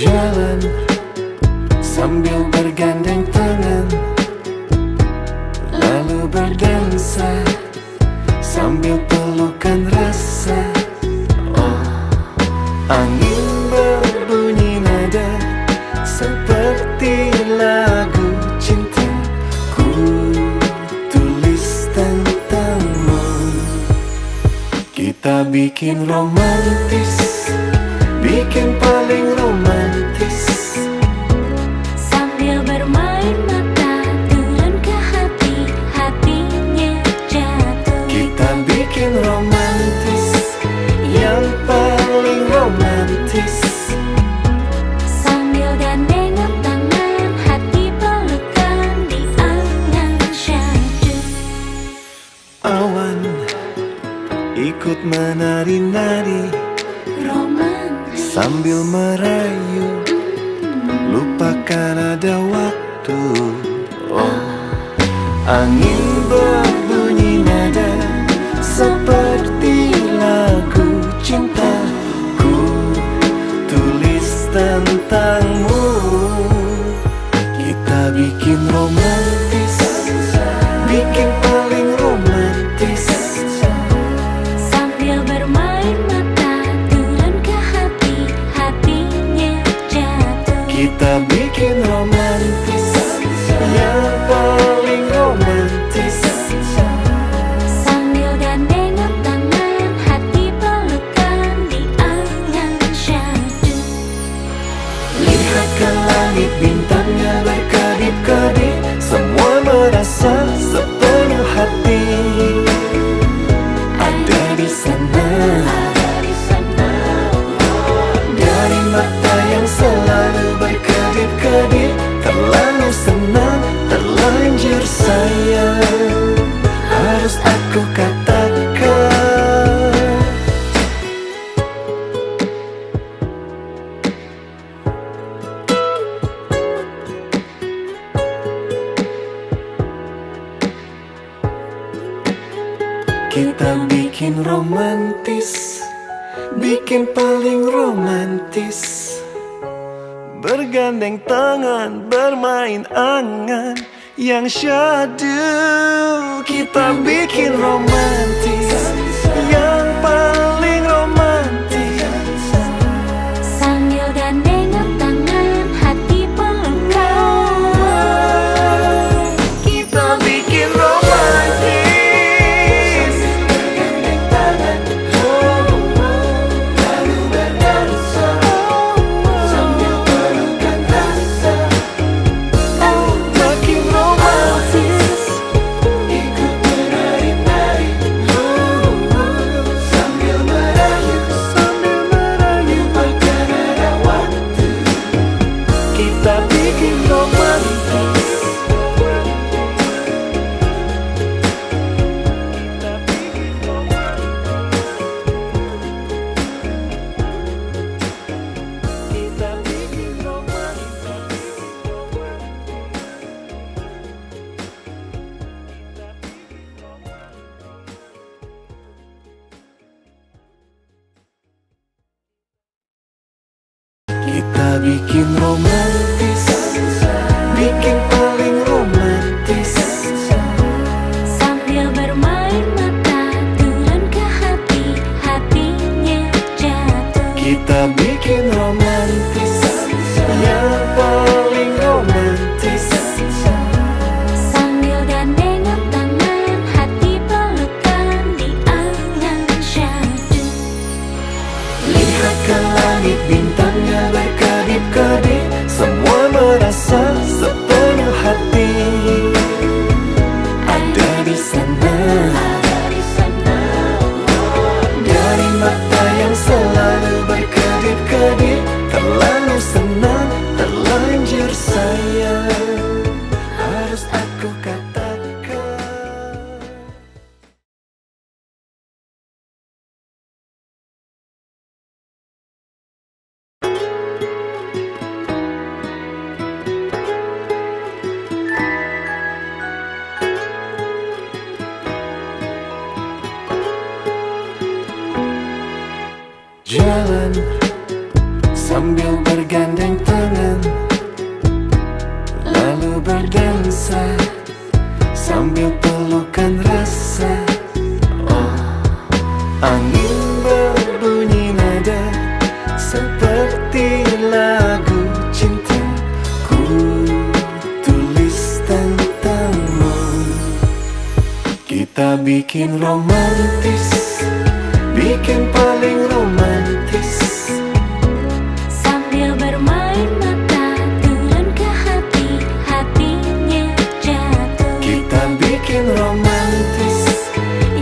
Jalan sambil bergandeng tangan, lalu berdansa sambil pelukan rasa. Oh, angin berbunyi nada seperti lagu cinta. Ku tulis tentangmu. Kita bikin romantis, bikin paling romantis. Sambil bermain mata turun ke hati, hatinya jatuh. Kita bikin romantis, yang paling romantis. Sambil gandengan tangan, hati pelukan di angan syahdu. Awan ikut menari-nari Romantis sambil merayu, lupakan ada waktu. Oh, angin berbunyi nada seperti lagu cinta. Ku tulis tentangmu. Kita bikin romantis, bikin paling romantis. sambil bermain mata turun ke hati, hatinya jatuh. Kita bikin romantis, yang paling romantis. Sambil gandengan tangan, hati pelukan di angan syahdu. Lihat ke langit, bintangnya berkedip-kedip. Semua merasa sepenuh hati ada di sana. Dari mata yang selalu berkedip-kedip, terlalu senang, terlanjur sayang. Harus aku katakan, kita bikin romantis, bikin paling romantis. Bergandeng tangan, bermain angan yang syahdu. Kita bikin romantis, yang paling romantis. Sambil gandengan tangan, hati pelukan. Kita bikin romantis, bergandeng tangan, lalu berdansa sambil pelukan rasa. Oh, makin romantis, ikut menari-nari sambil merayu, lupakan ada waktu. Kita bikin romantis. Kita bikin romantis, bikin paling romantis. Sambil bermain mata turun ke hati, hatinya jatuh. Kita bikin romantis, yang paling romantis. Sambil gandengan tangan, hati pelukan di angan syahdu. Lihat ke langit, bintangnya berkedip-kedip. Semua merasa sepenuh hati ada di sana. Dari mata yang selalu berkedip-kedip, terlalu senang, terlanjur sayang. Harus aku katakan. Jalan sambil berjalan bergandeng tangan, lalu berdansa sambil pelukan rasa. Oh, angin berbunyi nada seperti lagu cinta. Ku tulis tentangmu. Kita bikin romantis, bikin paling romantis. Sambil bermain mata turun ke hati, hatinya jatuh. Kita bikin romantis,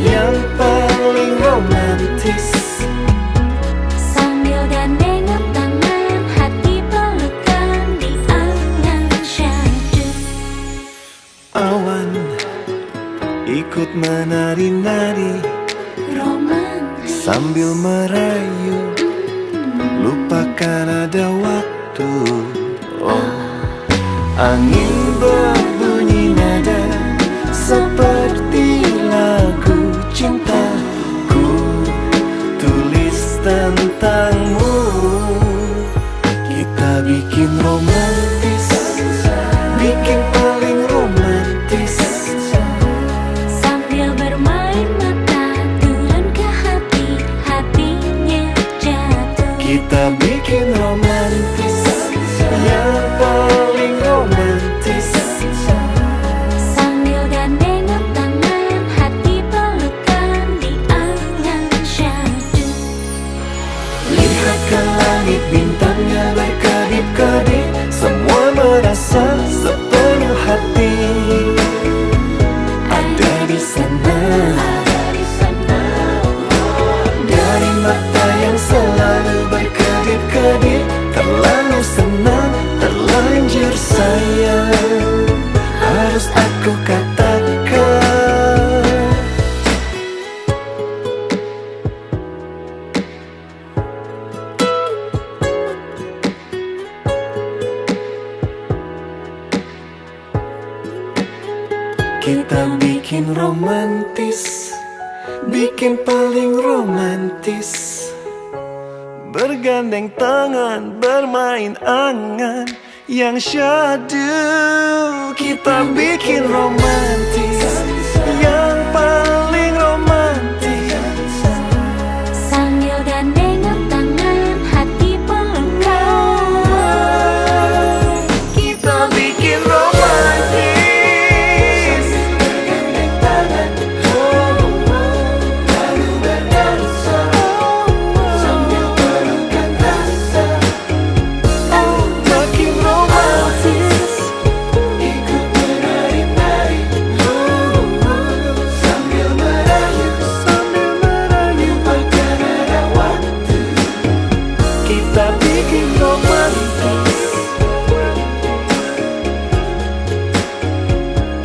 yang paling romantis. Sambil gandengan tangan, hati pelukan di angan syahdu. Awan ikut menari-nari Romantis sambil merayu, lupakan ada waktu. Oh, angin berbunyi nada seperti lagu cinta. Ku tulis tentangmu. Kita bikin romantis, bikin paling romantis. sambil bermain mata turun ke hati, hatinya jatuh. Kita bikin romantis, yang paling romantis. Sambil gandengan tangan, hati pelukan di angan syahdu. Lihat ke langit, bintangnya berkedip-kedip. Semua merasa sepenuh hati ada di sana. Dari mata yang selalu berkedip-kedip, terlalu senang, terlanjur sayang. Harus aku katakan, kita bikin romantis, bikin paling romantis. Bergandeng tangan, bermain angan yang syahdu. Kita bikin romantis, yang paling romantis. Sambil gandengan tangan, hati pelukan. Kita bikin romantis, bergandeng tangan, lalu berdansa sambil pelukan rasa. Oh, makin romantis, ikut menari-nari sambil merayu, lupakan ada waktu. Kita bikin romantis.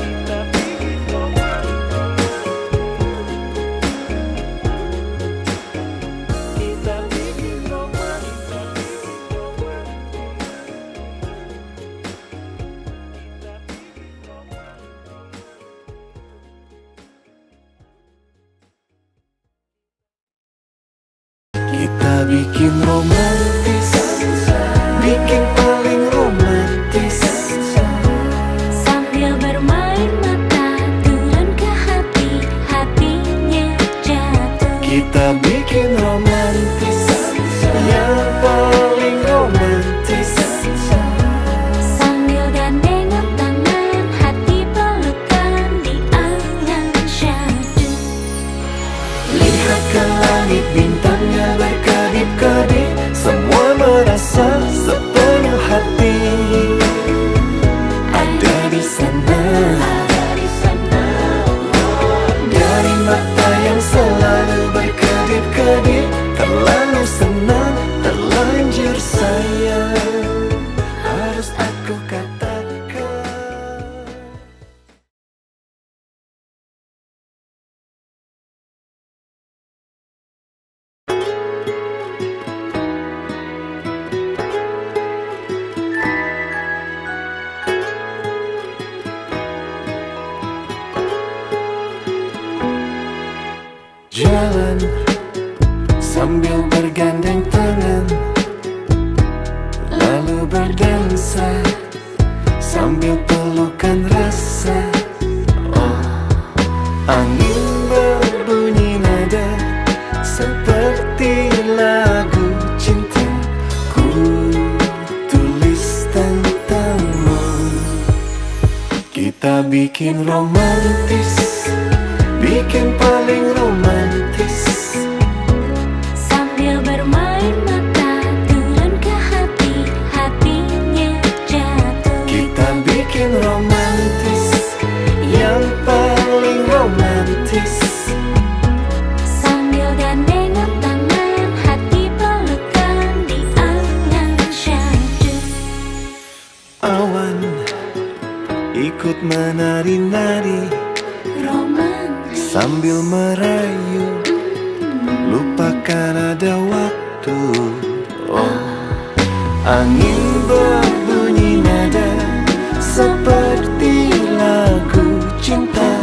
Kita bikin romantis. Kita bikin romantis, bikin paling romantis. Sambil bermain mata turun ke hati, hatinya jatuh. Kita bikin romantis, yang paling romantis. Sambil gandengan tangan, hati pelukan di angan syahdu. Lihat ke langit, bintangnya berkedip-kedip. Semua merasa sepenuh hati ada di sana. Dari mata yang selalu berkedip-kedip, terlalu senang, terlanjur sayang. Harus aku katakan. Jalan sambil bergandeng tangan, lalu rasa, sambil pelukan rasa. Oh, angin berbunyi nada seperti lagu cinta. Ku tulis tentangmu. Kita bikin romantis, bikin paling romantis. Sambil bermain mata turun ke hati, hatinya jatuh. Kita bikin romantis, yang paling romantis. Sambil gandengan tangan, hati pelukan di angan syahdu. Awan ikut menari-nari Romantis sambil merayu, lupakan ada waktu. Oh, angin berbunyi nada seperti lagu cinta.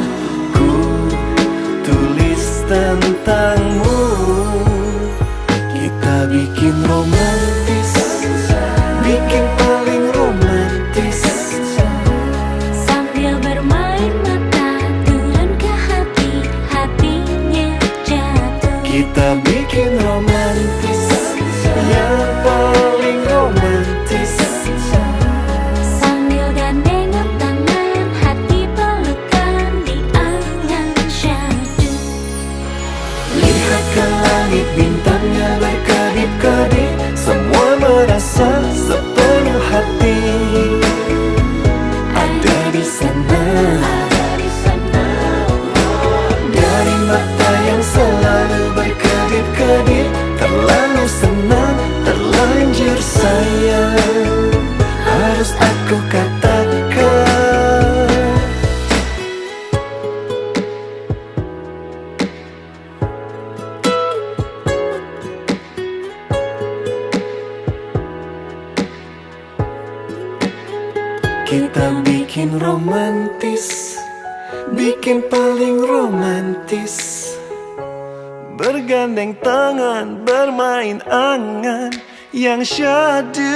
Ku tulis tentangmu. Kita bikin romantis, bikin paling romantis. sambil bermain mata turun ke hati, hatinya jatuh. Kita bikin romantis, yang paling romantis. Sambil gandengan tangan, hati pelukan di angan syahdu. Lihat ke langit, bintangnya berkedip-kedip. Semua merasa sepenuh hati ada di sana. Dari mata yang selalu berkedip-kedip, terlalu senang, terlanjur sayang, harus aku katakan. Kita bikin romantis, bikin paling romantis. Bergandeng tangan, bermain angan yang syahdu.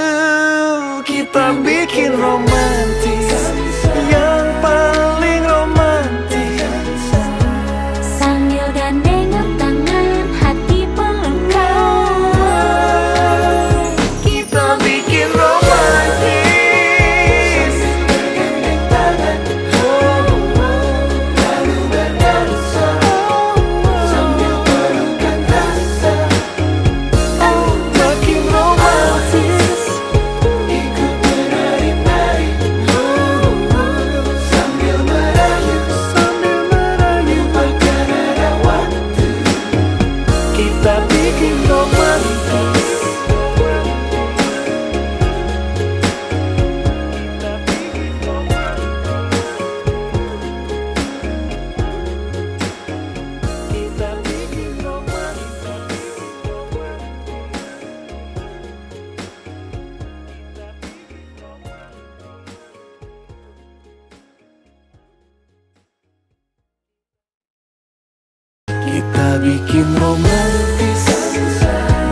Kita bikin romantis, yang paling romantis. Sambil gandengan tangan, hati pelukan. Kita bikin romantis. Lalu berdansa sambil pelukan rasa. Oh, makin romantis. Ikut menari-nari sambil merayu, lupakan ada waktu. Kita bikin romantis. Kita bikin romantis. Kita bikin romantis,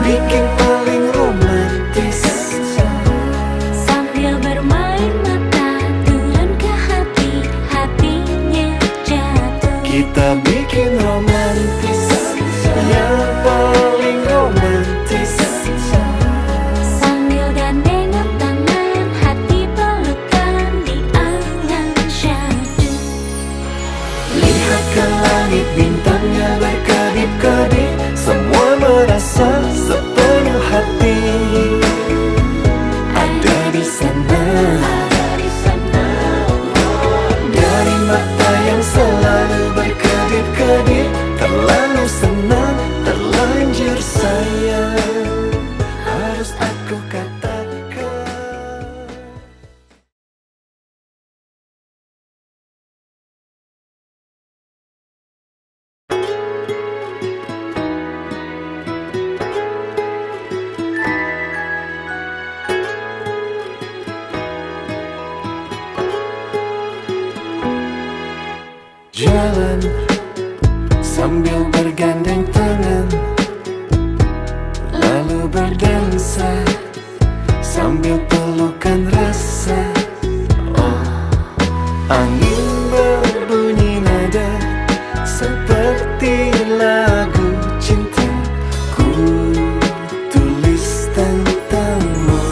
bikin paling romantis. Sambil bermain mata turun ke hati, hatinya jatuh. Kita bikin romantis, yang paling romantis. Sambil gandengan tangan, hati pelukan di angan syahdu. Lihat ke langit, bintangnya berkedip-kedip. Semua merasa sepenuh hati ada di sana. Dari mata yang selalu berkedip-kedip, terlalu senang, terlanjur sayang, harus aku katakan. Jalan sambil bergandeng tangan, lalu berdansa sambil pelukan rasa. Oh, angin berbunyi nada seperti lagu cinta. Ku tulis tentangmu.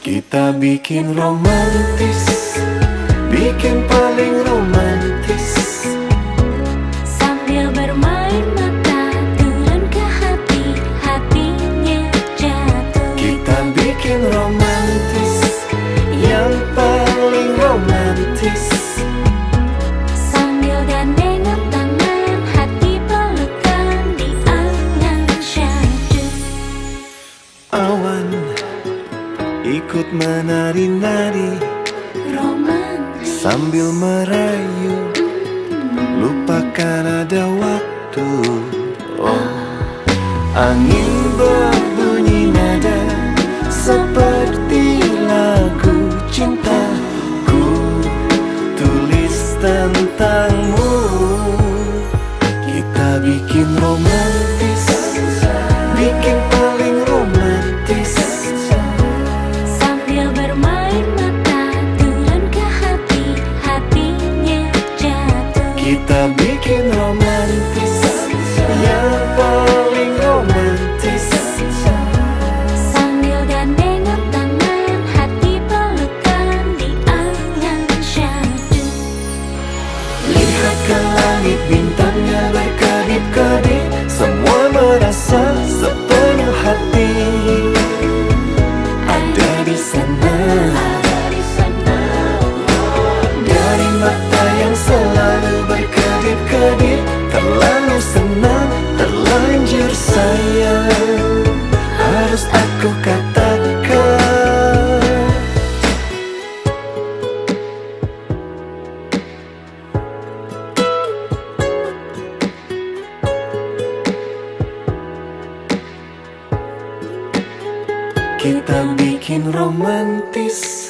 Kita bikin romantis, bikin paling romantis. Sambil bermain mata turun ke hati, hatinya jatuh. Kita bikin romantis, yang paling romantis. Sambil gandengan tangan, hati pelukan di angan syahdu. Awan ikut menari-nari Romantis sambil merayu, lupakan ada waktu. Oh, angin berbunyi nada seperti lagu cinta. Ku tulis tentangmu. Kita bikin romantis, bikin paling romantis. sambil bermain mata turun ke hati, hatinya jatuh. Kita bikin romantis, yang paling romantis. Sambil gandengan tangan, hati pelukan di angan syahdu. Lihat ke langit, bintangnya berkedip-kedip. Semua merasa sepenuh hati ada di sana. Dari mata yang selalu berkedip-kedip, terlalu senang, terlanjur sayang. Harus aku katakan, kita bikin romantis,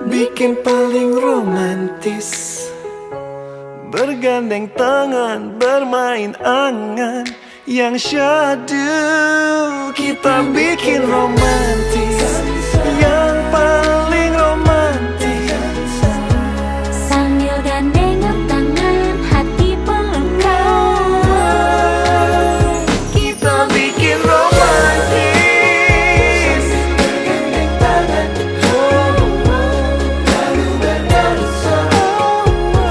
bikin paling romantis. Bergandeng tangan, bermain angan yang syahdu. Kita bikin romantis, yang paling romantis. Sambil gandengan tangan, hati pelukan. Kita bikin romantis, bergandeng tangan, lalu berdansa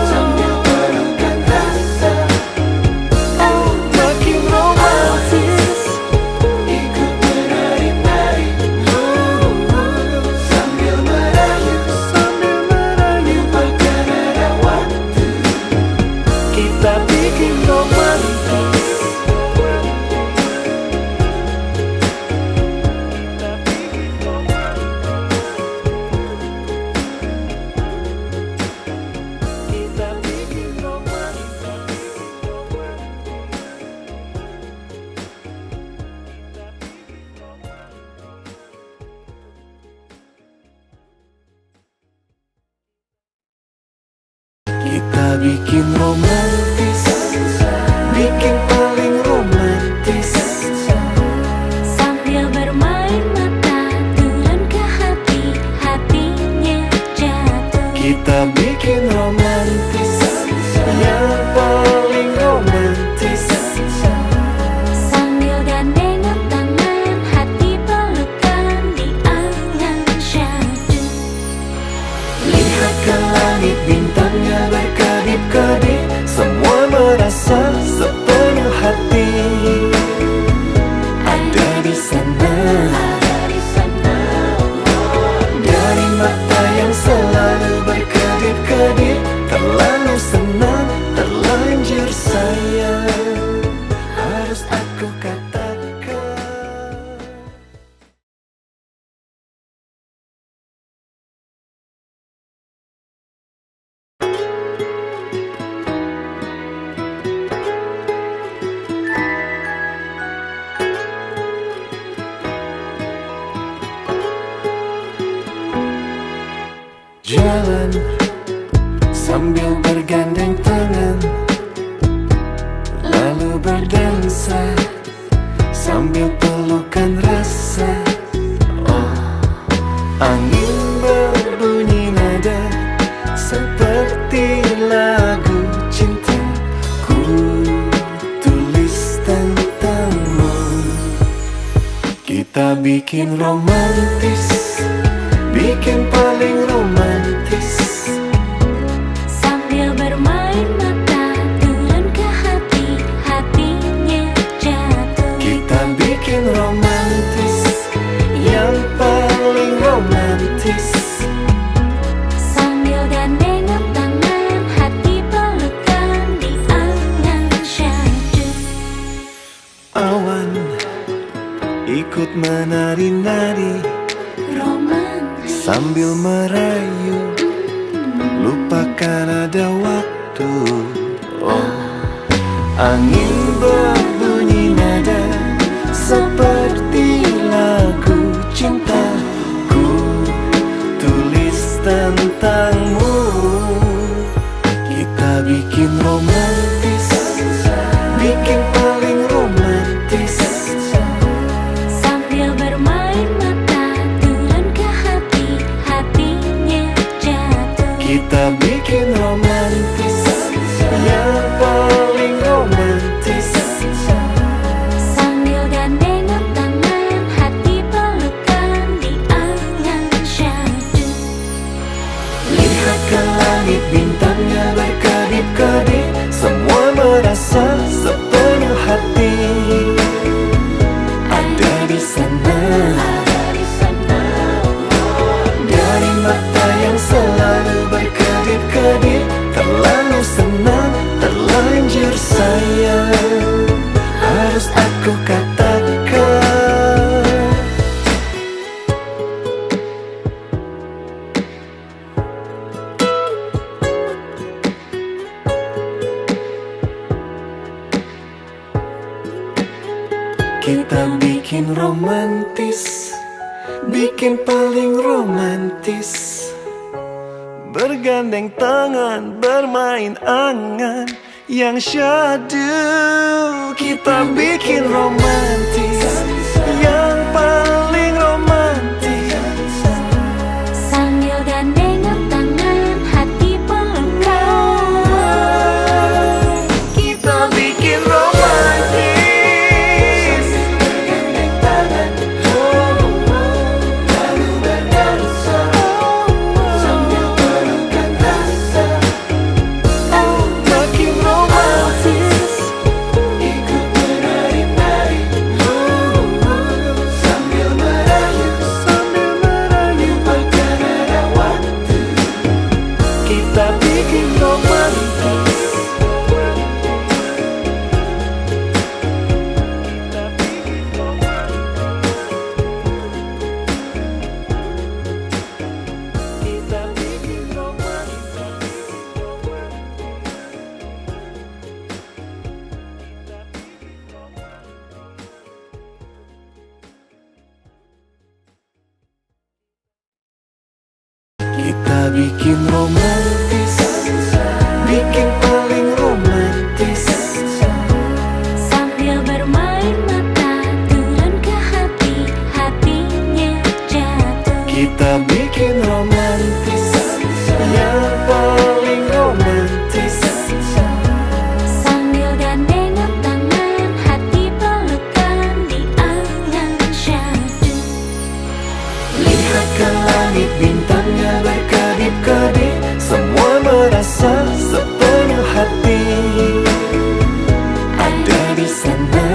sambil pelukan rasa. Oh, makin romantis, ikut menari-nari sambil merayu, lupakan ada waktu. Kita bikin romantis. Kita bikin romantis, bikin paling romantis. Sambil bermain mata turun ke hati, hatinya jatuh. Kita bikin romantis, yang paling romantis. Sambil gandengan tangan, hati pelukan di angan syahdu. Lihat ke langit, bintangnya berkedip-kedip. Semua merasa sepenuh hati ada di sana. Dari mata yang selalu berkedip-kedip, terlalu senang, terlanjur sayang. Harus aku katakan. Jalan sambil bergandeng tangan, lalu berdansa sambil pelukan rasa. Oh, Kita bikin romantis, bikin paling romantis. Sambil bermain mata turun ke hati, hatinya jatuh. Kita bikin romantis, yang paling romantis. Sambil gandengan tangan, hati pelukan di angan syahdu. Awan ikut menari-nari Romantis sambil merayu, lupakan ada waktu. Oh, angin berbunyi nada seperti lagu cintaku, tulis tentangmu. Kita bikin romantis, bikin paling romantis. sambil bermain mata turun ke hati, hatinya jatuh. Kita bikin romantis, yang paling romantis. Sambil gandengan tangan, hati pelukan di angan syahdu. Lihat ke langit, bintangnya berkedip-kedip, semua merasa sepenuh hati. Ada di sana, dari mata yang selalu berkedip-kedip, terlalu senang, terlanjur sayang, harus aku katakan. Kita bikin romantis, bikin paling romantis. Bergandeng tangan, bermain angan yang syahdu. Kita bikin romantis, yang paling romantis. Sambil gandengan tangan, hati pelukan. Kita bikin romantis, bergandeng tangan, lalu berdansa sambil pelukan rasa. Oh, makin romantis, ikut menari-nari sambil merayu, lupakan ada waktu. Kita bikin romantis. Kita bikin romantis. Kita bikin romantis, bikin paling romantis. Sambil bermain mata turun ke hati, hatinya jatuh. Kita bikin romantis, yang paling romantis. Sambil gandengan tangan, hati pelukan di angan syahdu. Lihat ke langit, bintangnya berkedip-kedip, semua merasa sepenuh hati. Ada di sana,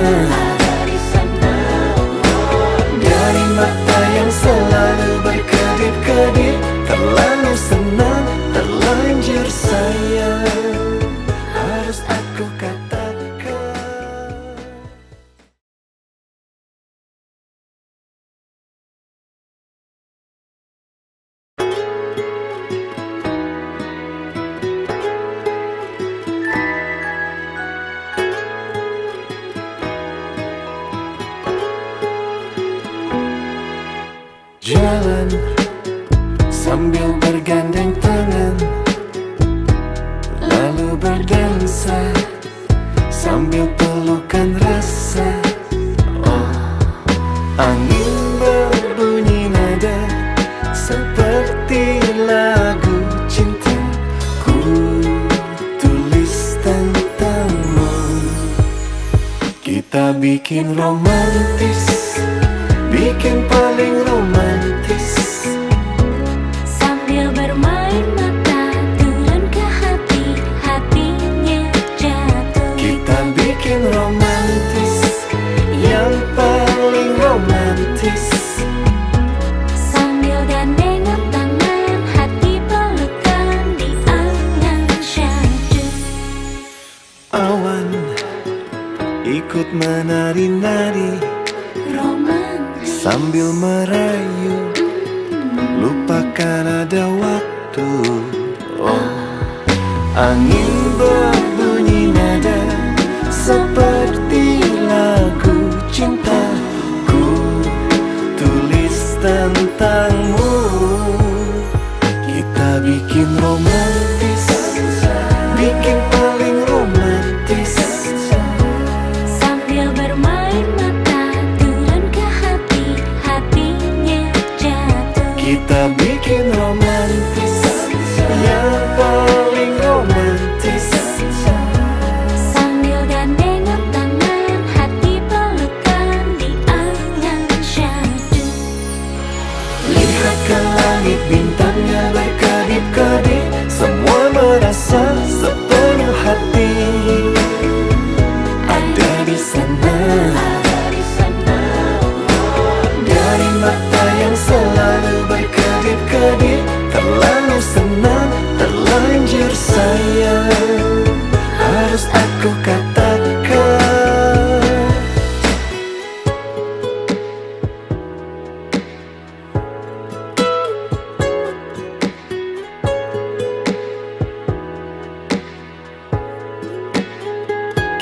dari mata yang selalu berkedip-kedip, terlalu senang, terlanjur sayang, harus aku katakan. Jalan sambil bergandeng tangan, lalu berdansa sambil pelukan rasa. Oh, angin berbunyi nada seperti lagu cintaku, tulis tentangmu. Kita bikin romantis, bikin bikin paling romantis. Sambil bermain mata turun ke hati, hatinya jatuh. Kita bikin romantis, yang paling romantis. Sambil gandengan tangan, hati pelukan di angan syahdu. Awan ikut menari-nari Romantis sambil merayu, lupakan ada waktu. Oh, angin berbunyi nada seperti lagu cintaku, tulis tentangmu. Kita bikin romantis, bikin paling romantis. sambil bermain mata turun ke hati, hatinya jatuh. Kita bikin romantis, yang paling romantis. Sambil gandengan tangan, hati pelukan di angan syahdu. Lihat ke langit, bintangnya berkedip-kedip, semua merasa sepenuh hati. Ada di sana, dari mata yang selalu berkedip-kedip, terlalu senang, terlanjur sayang, harus aku katakan.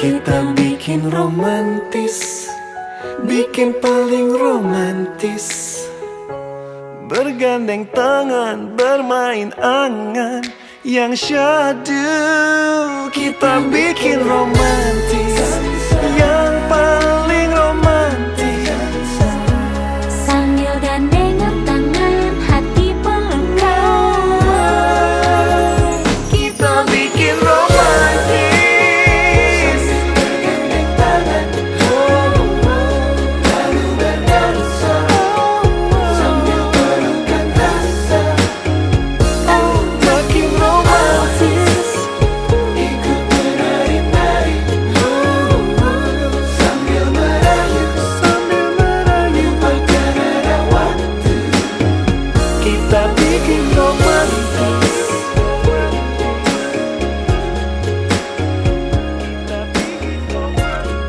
Kita bikin romantis, bikin paling romantis. Bergandeng tangan, bermain angan yang syahdu. Kita bikin romantis, yang paling romantis. Sambil gandengan tangan, hati pelukan. Kita bikin romantis, bergandeng tangan, lalu berdansa sambil pelukan rasa. Oh, makin romantis, ikut menari-nari sambil merayu, lupakan ada waktu. Kita bikin romantis. Kita bikin romantis.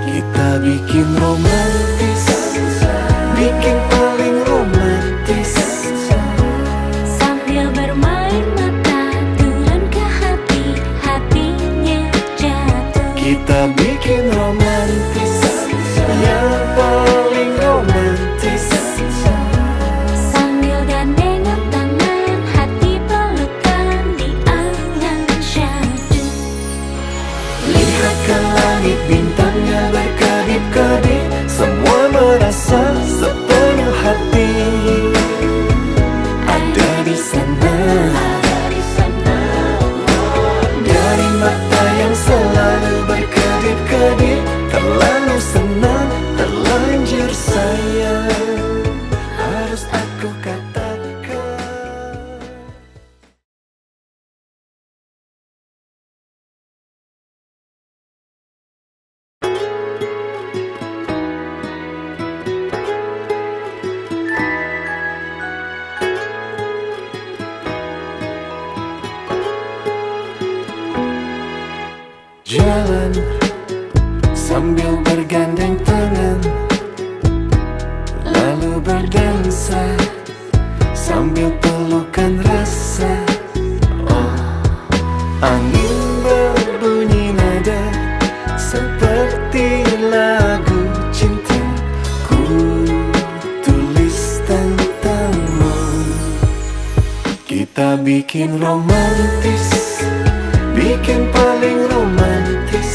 Kita bikin romantis, bikin paling romantis. Sambil bermain mata turun ke hati, hatinya jatuh. Kita bikin romantis, yang paling romantis. Sambil gandengan tangan, hati pelukan di angan syahdu. Lihat ke langit, bintangnya berkedip-kedip, semua merasa sepenuh hati. Ada di sana, dari mata yang selalu berkedip-kedip, terlalu senang, terlanjur sayang, harus aku katakan. Jalan sambil bergandeng tangan, lalu berdansa sambil pelukan rasa. Oh, angin berbunyi nada seperti lagu cintaku, tulis tentangmu. Kita bikin romantis, bikin paling romantis.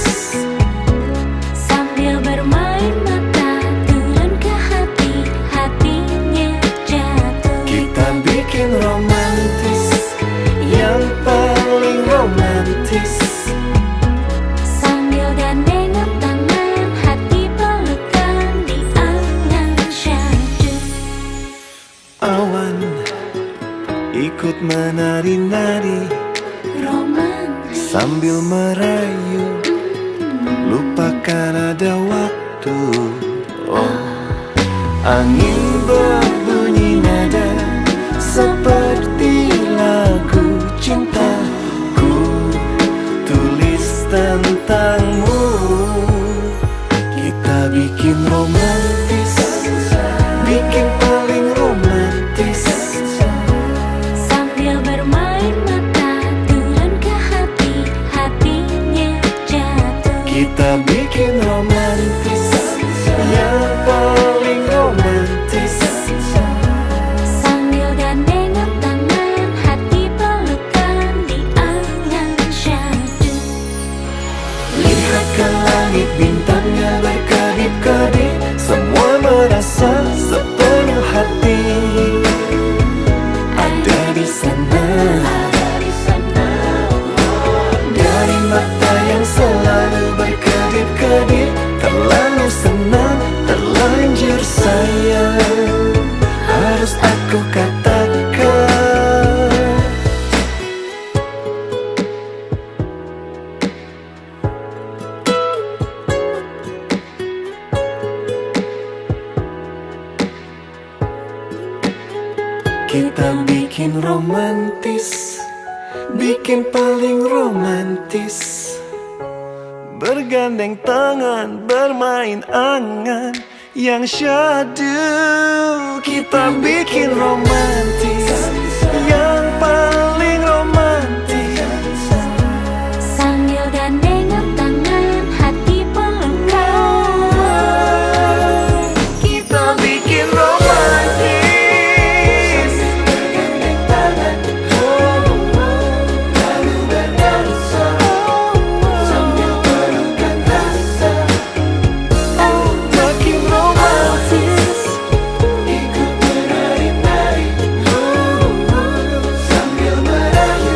sambil merayu, lupakan ada waktu. Oh, angin berbunyi nada seperti lagu cintaku, tulis tentangmu. Kita bikin romantis, bikin paling romantis, sambil bermain mata turun ke hati, hatinya jatuh. kita bikin romantis, yang paling romantis, sambil gandengan tangan, hati pelukan di angan syahdu. lihat ke langit bintangnya berkedip-kedip, semua merasa sepenuh hati ada di sana. Dari mata yang selalu berkedip-kedip, terlalu senang, terlanjur sayang, harus aku katakan. Kita bikin romantis, bikin paling romantis, bergandeng tangan, bermain angan yang syahdu. Kita bikin romantis, yang paling romantis, sambil gandengan tangan, hati pelukan. kita bikin romantis, bergandeng tangan, lalu berdansa sambil pelukan rasa. Oh, makin romantis, ikut menari-nari, sambil merayu,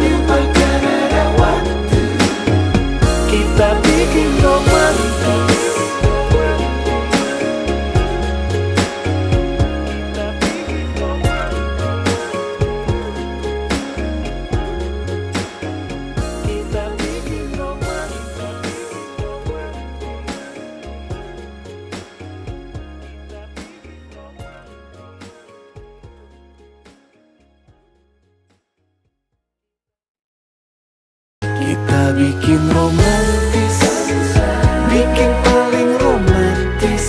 lupakan ada waktu. Kita bikin romantis, kita bikin romantis. Kita bikin romantis, bikin paling romantis,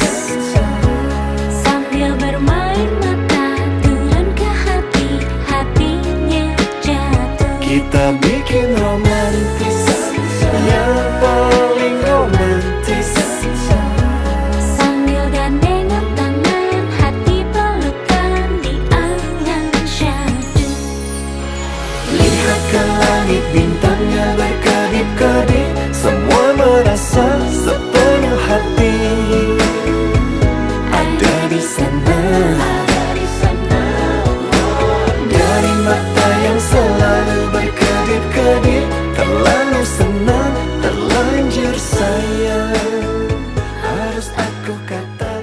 sambil bermain mata turun ke hati, hatinya jatuh. kita bikin romantis, yang paling romantis, sambil gandengan tangan, hati pelukan di angan syahdu. lihat ke langit bintangnya berkedip-kedip, semua merasa sepenuh hati ada di sana. Dari mata yang selalu berkedip-kedip, terlalu senang, terlanjur sayang, harus aku katakan.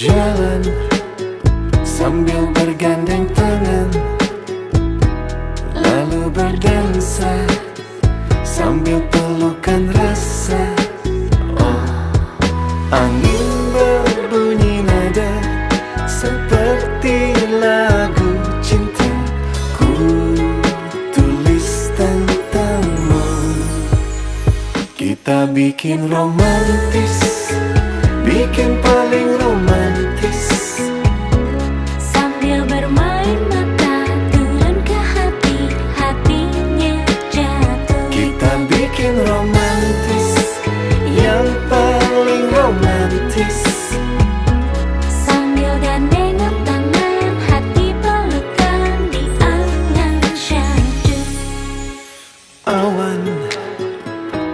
Jalan sambil bergandeng tangan, lalu berdansa sambil pelukan rasa. Oh, angin berbunyi nada seperti lagu cintaku, tulis tentangmu. Kita bikin romantis, bikin paling romantis, sambil bermain mata turun ke hati, hatinya jatuh. kita bikin romantis, yang paling romantis, sambil gandengan tangan, hati pelukan di angan syahdu. awan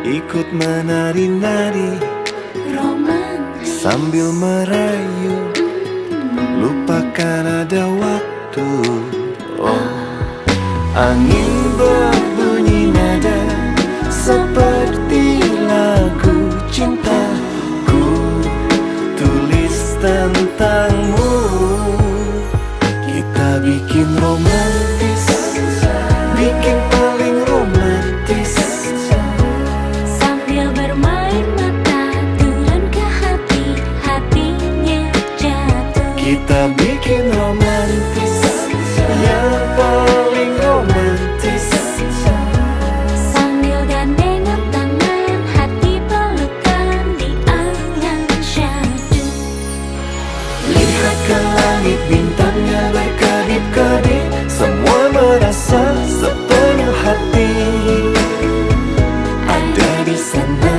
ikut menari-nari Romantis sambil merayu, lupakan lupakan ada waktu. Oh, angin berbunyi nada seperti lagu cintaku, tulis tentangmu. Kita bikin romantis, bikin paling romantis. Sambil bermain mata turun ke hati, hatinya jatuh. Kita bikin romantis, yang paling romantis. Sambil gandengan tangan, hati pelukan di angan syahdu. Lihat ke langit, bintangnya berkedip-kedip. Semua merasa sepenuh hati ada di sana.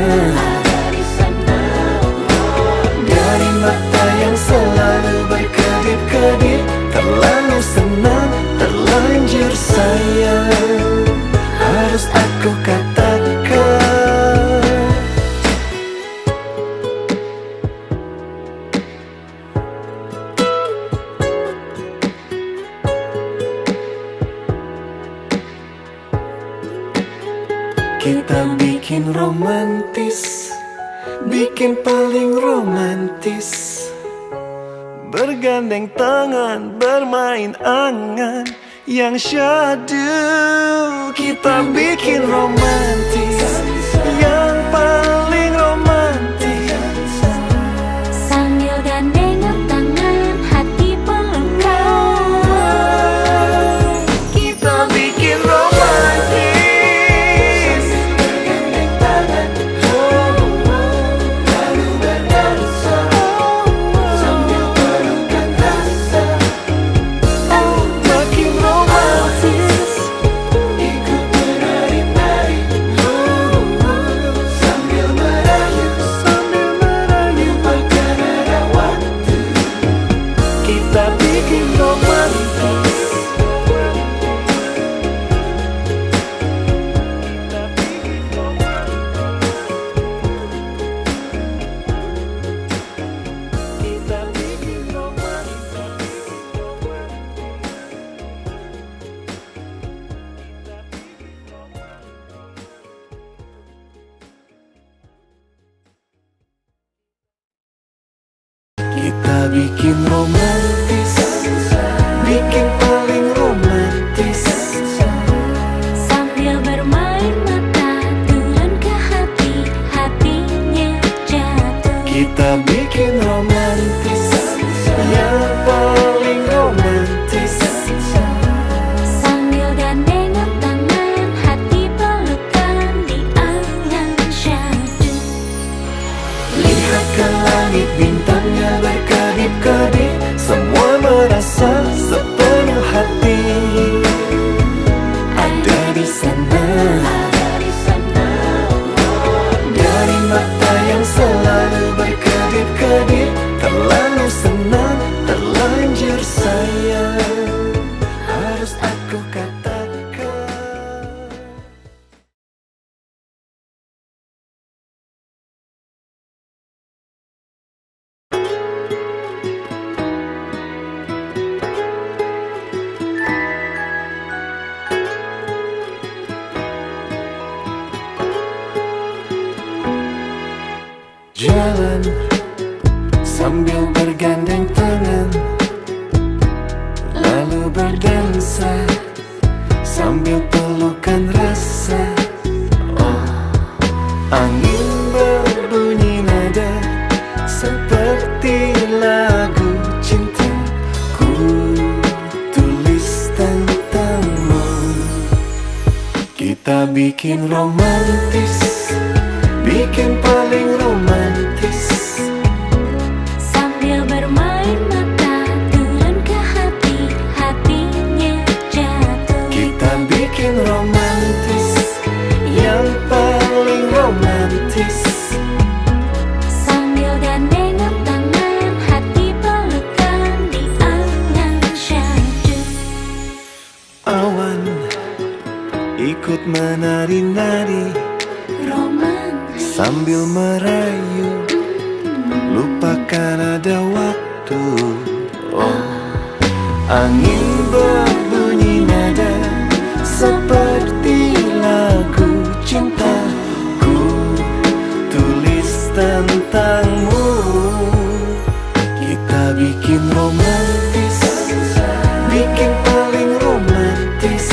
Dari mata yang selalu berkedip-kedip, terlalu senang, terlanjur sayang, harus aku katakan. Kita bikin romantis, bikin paling romantis. Bergandeng tangan, bermain angan yang syahdu. Kita bikin romantis, yang paling romantis. Sambil gandengan tangan, hati pelukan. Kita bikin romantis. Bergandeng tangan, lalu berdansa sambil pelukan rasa. Makin romantis, ikut menari-nari sambil merayu, lupakan ada waktu. Kita bikin romantis. Kita bikin romantis. Kita bikin romantis, bikin paling romantis. Sambil bermain mata turun ke hati, hatinya jatuh. Kita bikin romantis, yang paling romantis. Sambil gandengan tangan, hati pelukan di angan syahdu. Lihat ke langit, bintangnya berkedip-kedip. Semua merasa sepenuh hati ada di sana. Dari mata yang selalu berkedip-kedip, terlalu senang, terlanjur sayang, harus aku katakan. Jalan sambil bergandeng tangan, lalu berdansa sambil pelukan rasa. Oh, angin berbunyi nada seperti lagu cintaku, tulis tentangmu. Kita bikin romantis, bikin paling romantis. Sambil bermain mata turun ke hati, hatinya jatuh. Kita bikin romantis, yang paling romantis. Sambil gandengan tangan, hati pelukan di angan syahdu. Awan ikut menari-nari Romantis. sambil merayu, lupakan ada waktu. Oh, Angin berbunyi nada seperti lagu cintaku, tulis tentangmu. Kita bikin romantis, bikin paling romantis,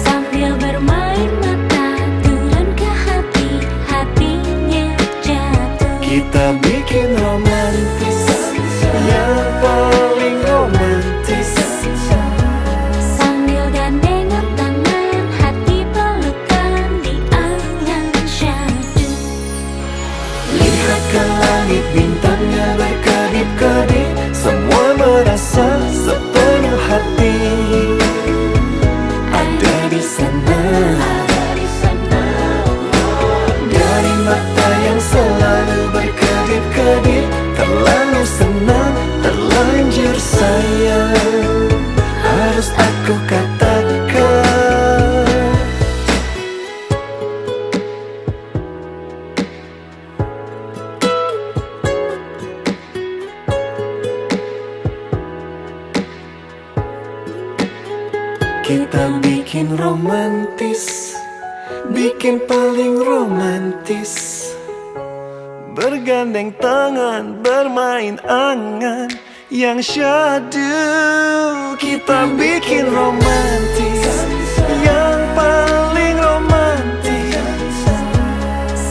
Sambil bermain mata turun ke hati, hatinya jatuh. kita bikin romantis, yang paling romantis. Sambil gandengan tangan, hati pelukan di angan syahdu. Lihat ke langit, bintangnya berkedip-kedip, semua merasa sepenuh hati. Ada di sana, dari mata yang selalu berkedip-kedip, terlalu senang, terlanjur sayang, harus aku katakan. Kita bikin romantis, bikin paling romantis, bergandeng tangan, bermain angan yang syahdu. Kita bikin romantis, yang paling romantis.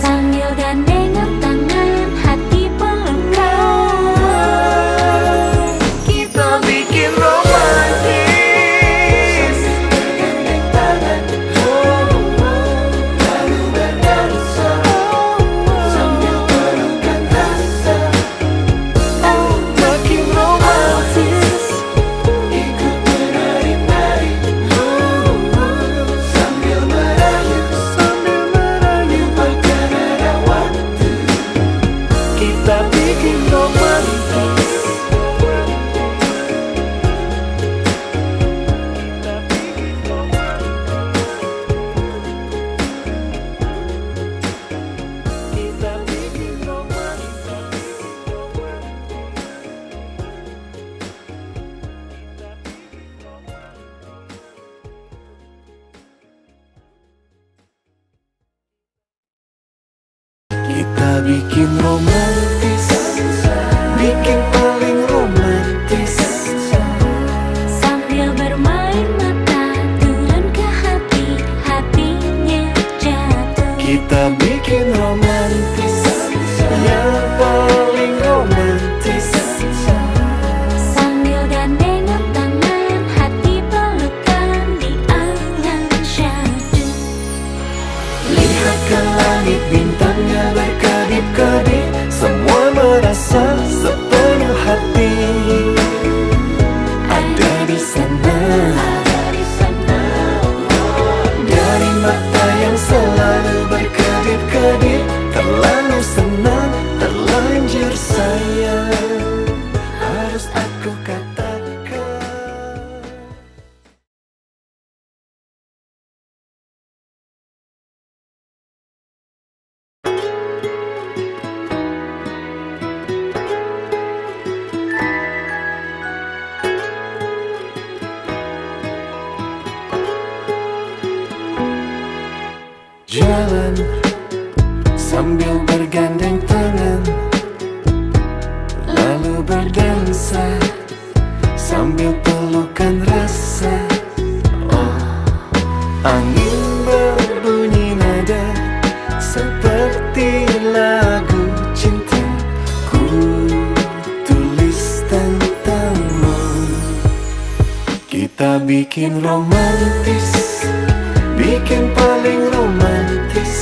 Sambil gandengan tangan, hati pelukan. Kita bikin romantis, bergandeng tangan, lalu berdansa sambil pelukan rasa. Makin romantis, ikut menari-nari sambil merayu, lupakan ada waktu. Kita bikin romantis. Kita bikin romantis. Kita bikin romantis, bikin paling romantis. Sambil bermain mata turun ke hati, hatinya jatuh. Kita bikin romantis, yang paling romantis. Sambil gandengan tangan, hati pelukan di angan syahdu. Lihat ke langit, bintangnya berkedip-kedip, semua merasa sepenuh hati. Ada di sana, dari mata yang selalu berkedip-kedip, terlalu senang, terlanjur sayang, harus aku katakan. Jalan sambil bergandeng tangan, lalu berdansa sambil pelukan rasa. Oh, angin berbunyi nada seperti lagu cintaku, tulis tentangmu. Kita bikin romantis, bikin paling romantis.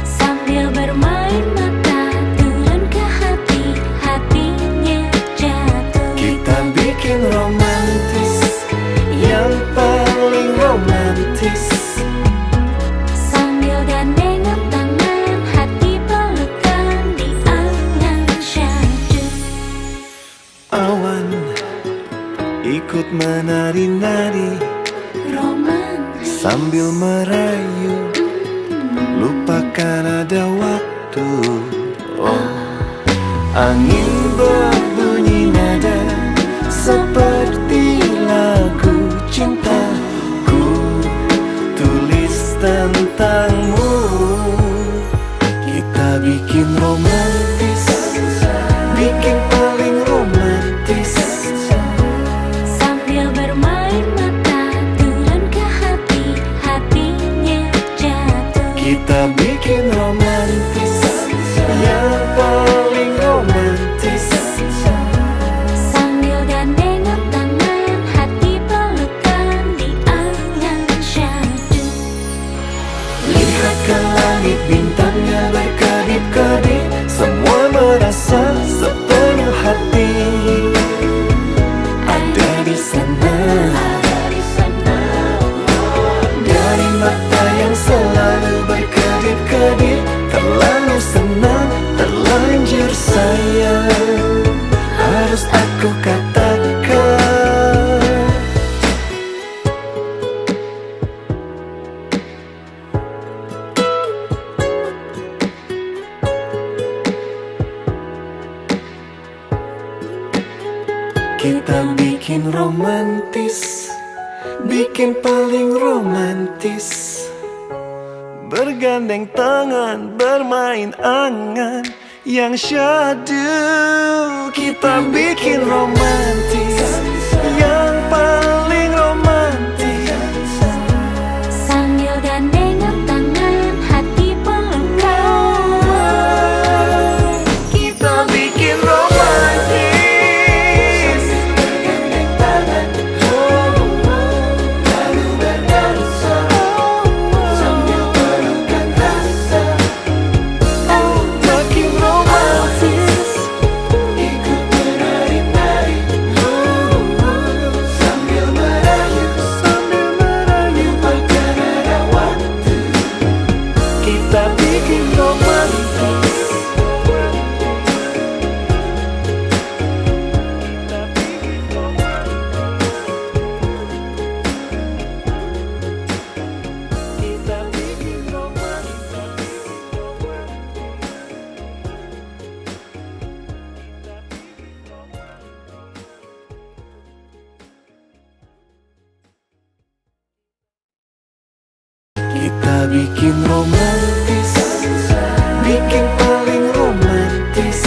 Sambil bermain mata turun ke hati, hatinya jatuh. Kita bikin romantis, yang paling romantis. Sambil gandengan tangan, hati pelukan di angan syahdu. Awan ikut menari-nari Romantis. sambil merayu, lupakan ada waktu. Oh, angin berbunyi nada Dari mata yang selalu berkedip-kedip, terlalu senang, terlanjur sayang, harus aku katakan. Kita bikin romantis, bikin paling romantis, bergandeng tangan, bermain angan yang syadu. Kita bikin romantis, yang paling romantis, Sambil gandengan tangan, hati pelukan. kita bikin romantis, bergandeng tangan, lalu berdansa sambil pelukan rasa. Makin romantis, ikut menari-nari sambil merayu, lupakan ada waktu. Kita bikin romantis, kita bikin romantis, kita bikin Kita bikin romantis, bikin paling romantis,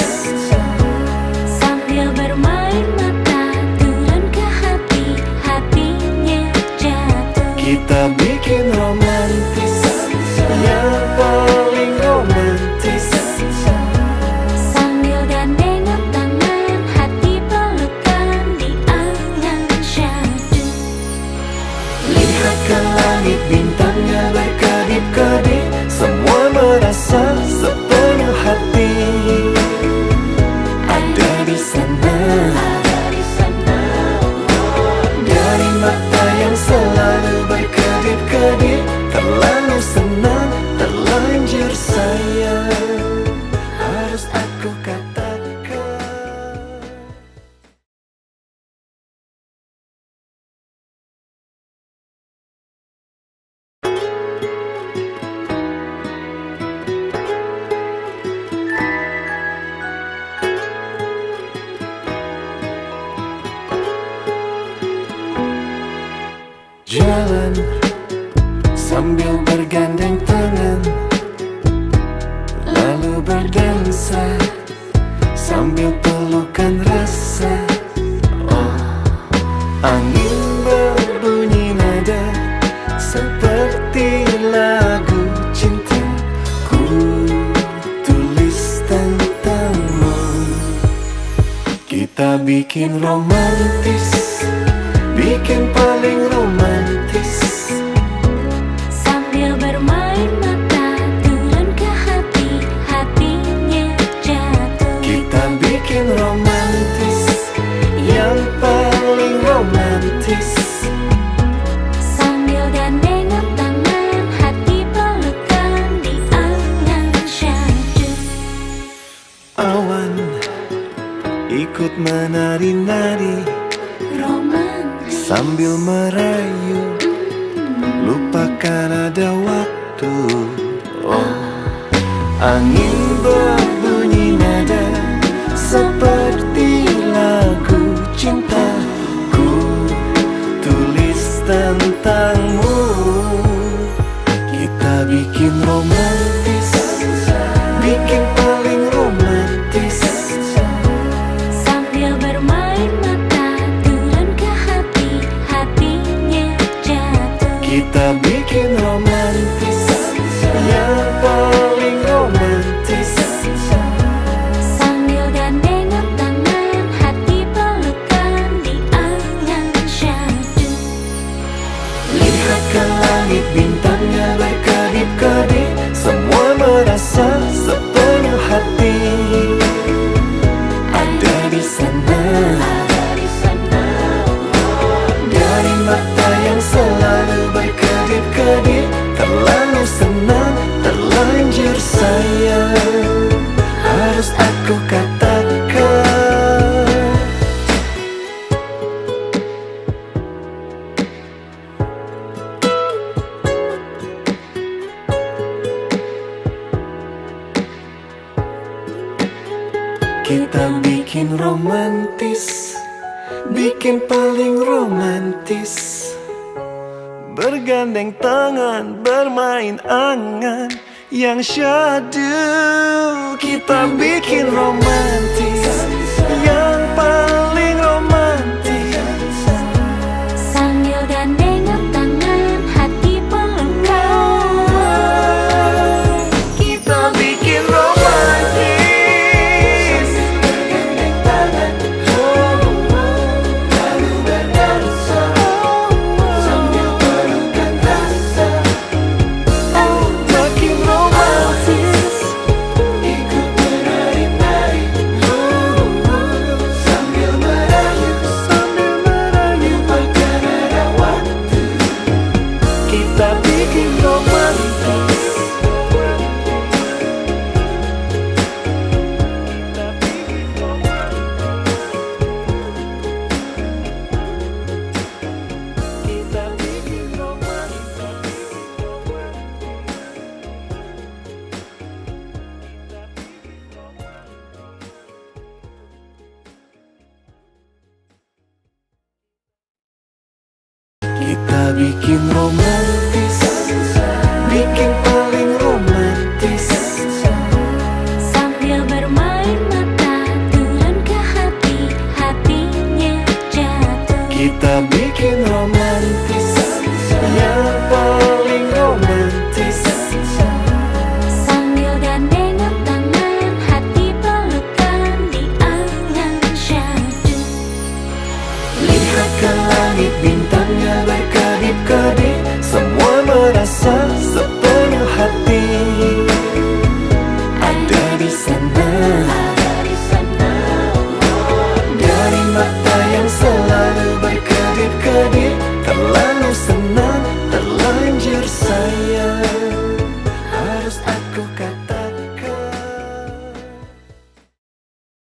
Sambil bermain mata, turun ke hati, hatinya jatuh. kita bikin romantis, yang paling romantis, Sambil gandengan tangan, hati pelukan di angan syahdu. lihat ke langit bintangnya berkedip-kedip, semua merasa sepenuh hati ada di sana. Dari mata yang selalu berkedip-kedip, terlalu senang, terlanjur sayang, harus aku katakan. Jalan sambil bergandeng tangan, lalu berdansa sambil pelukan rasa. Oh, angin berbunyi nada seperti lagu cinta, ku tulis tentangmu. Kita bikin romantis, bikin paling romantis, Sambil bermain mata, turun ke hati, hatinya jatuh. kita bikin romantis, yang paling romantis, Sambil gandengan tangan, hati pelukan di angan syahdu. awan ikut menari-nari Romantis, sambil merayu, lupakan ada waktu. Oh, angin berbunyi nada seperti lagu cinta, ku tulis tentangmu. Kita bikin romantis, bikin paling romantis, sambil bermain mata, turun ke hati, hatinya jatuh. kita bikin romantis, yang paling romantis, Sambil gandengan tangan, hati pelukan di angan syahdu. lihat ke langit bintangnya berkedip-kedip, semua merasa sepenuh hati ada di sana. bikin romantis, bikin paling romantis. Bergandeng tangan, bermain angan yang syadu. Kita bikin romantis, yang paling romantis. Sambil gandengan tangan, hati pelukan. Kita bikin romantis, bergandeng tangan, lalu berdansa sambil pelukan rasa. Makin romantis, ikut menari-nari sambil merayu, lupakan ada waktu. Kita bikin romantis. Kita bikin romantis, bikin